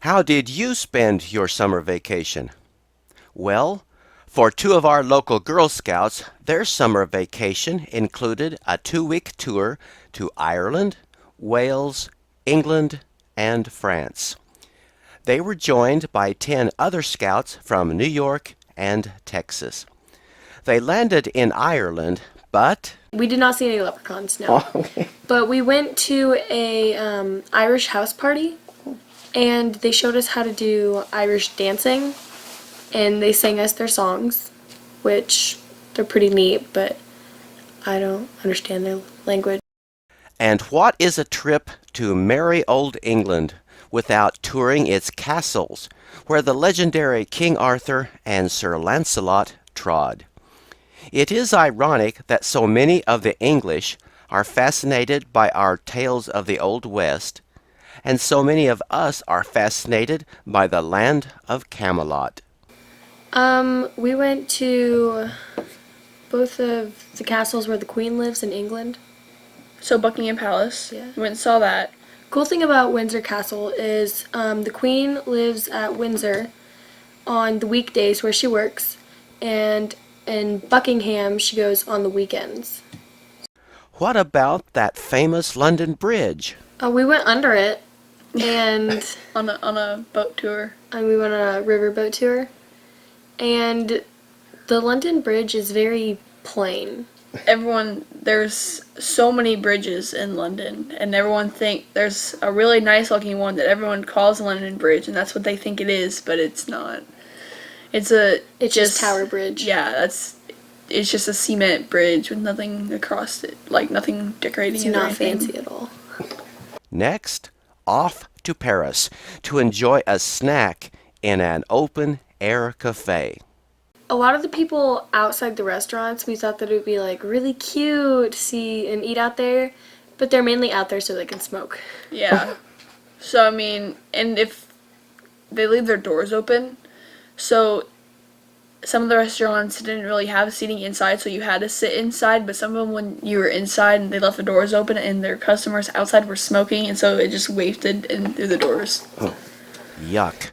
How did you spend your summer vacation? Well, for two of our local Girl Scouts, their summer vacation included a 2 week tour to Ireland, Wales, England, and France. They were joined by 10 other scouts from New York and Texas. They landed in Ireland, but We did not see any leprechauns, no. Oh, okay. But we went to a Irish house party, and they showed us how to do Irish dancing, and they sang us their songs, which they're pretty neat, but I don't understand their language. and what is a trip to merry old England without touring its castles, where the legendary King Arthur and Sir Lancelot trod? It is ironic that so many of the English are fascinated by our tales of the Old West, and so many of us are fascinated by the land of Camelot. We went to both of the castles where the Queen lives in England. So Buckingham Palace. Yeah. We went and saw that. Cool thing about Windsor Castle is the Queen lives at Windsor on the weekdays where she works, and in Buckingham she goes on the weekends. What about that famous London Bridge? We went under it, and On a boat tour. we went on a riverboat tour, and the London Bridge is very plain. There's so many bridges in London, and everyone think there's a really nice looking one that everyone calls the London Bridge, and that's what they think it is, but it's not. It's Just Tower Bridge. Yeah, it's just a cement bridge with nothing across it, like nothing decorating It's it or not anything. fancy at all. Next, off to Paris to enjoy a snack in an open air cafe. A lot of the people outside the restaurants, we thought that it would be like really cute to see and eat out there, but they're mainly out there so they can smoke. Yeah. So I mean, and if they leave their doors open, so some of the restaurants didn't really have seating inside, so you had to sit inside, but some of them, when you were inside and they left the doors open and their customers outside were smoking, and so it just wafted in through the doors. Yuck.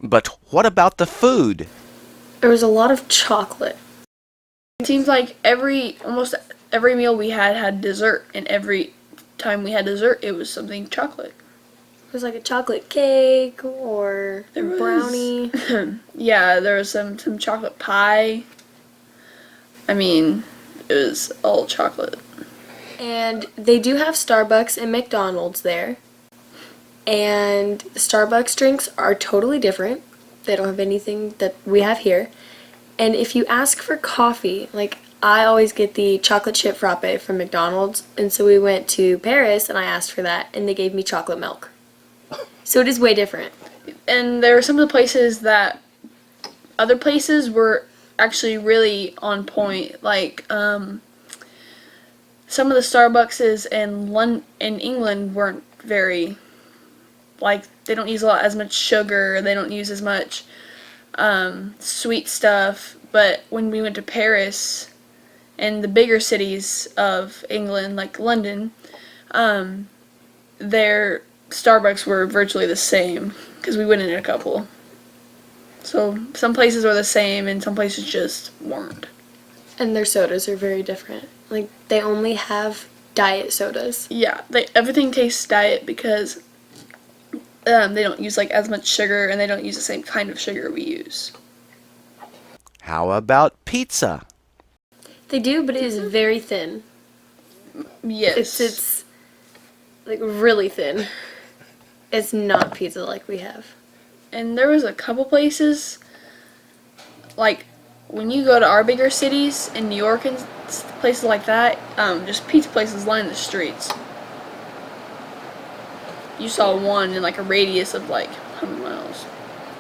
But what about the food? There was a lot of chocolate. It seems like almost every meal we had dessert, and every time we had dessert, it was something chocolate. It was like a chocolate cake or There was- brownie. Yeah, there was some chocolate pie. I mean, it was all chocolate. And they do have Starbucks and McDonald's there. And the Starbucks drinks are totally different. They don't have anything that we have here. And if you ask for coffee, like I always get the chocolate chip frappe from McDonald's, and so we went to Paris and I asked for that and they gave me chocolate milk. So it is way different. And there were some of the places that other places were actually really on point. Like some of the Starbuckses in England weren't very, like, they don't use as much sugar. They don't use as much sweet stuff. But when we went to Paris and the bigger cities of England, like London, their Starbucks were virtually the same because we went in a couple. So some places were the same and some places just weren't. And their sodas are very different. Like they only have diet sodas. Yeah, everything tastes diet because they don't use like as much sugar and they don't use the same kind of sugar we use. How about pizza? They do, but it is very thin. Yes. It's like really thin. It's not pizza like we have. And there was a couple places, like when you go to our bigger cities in New York and places like that, just pizza places line the streets. You saw one in like a radius of like 100 miles.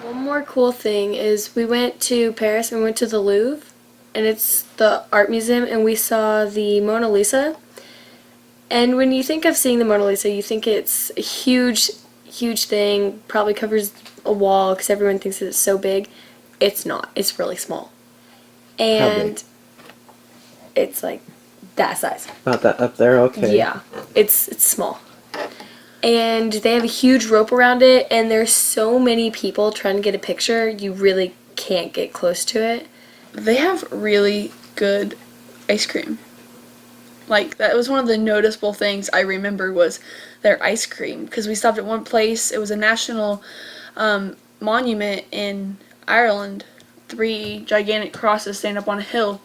One more cool thing is we went to Paris and we went to the Louvre, and it's the art museum, and we saw the Mona Lisa. And when you think of seeing the Mona Lisa, you think it's a huge, huge thing, probably covers a wall because everyone thinks that it's so big. It's not. It's really small. And it's like that size. About that up there? Okay. Yeah, it's small. and they have a huge rope around it, and there's so many people trying to get a picture, you really can't get close to it. They have really good ice cream. Like, that was one of the noticeable things I remember was their ice cream. Because we stopped at one place. It was a national monument in Ireland. 3 gigantic crosses stand up on a hill.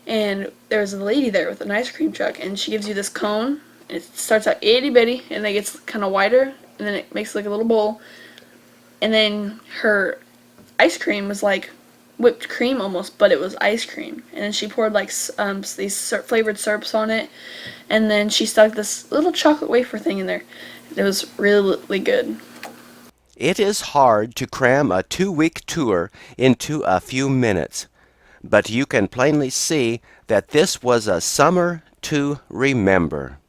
And there was a lady there with an ice cream truck. And she gives you this cone. And it starts out itty bitty. And then it gets kind of wider. And then it makes like a little bowl. And then her ice cream was like whipped cream almost, but it was ice cream. And then she poured like these flavored syrups on it, and then she stuck this little chocolate wafer thing in there. It was really, really good. It is hard to cram a 2-week tour into a few minutes, but you can plainly see that this was a summer to remember.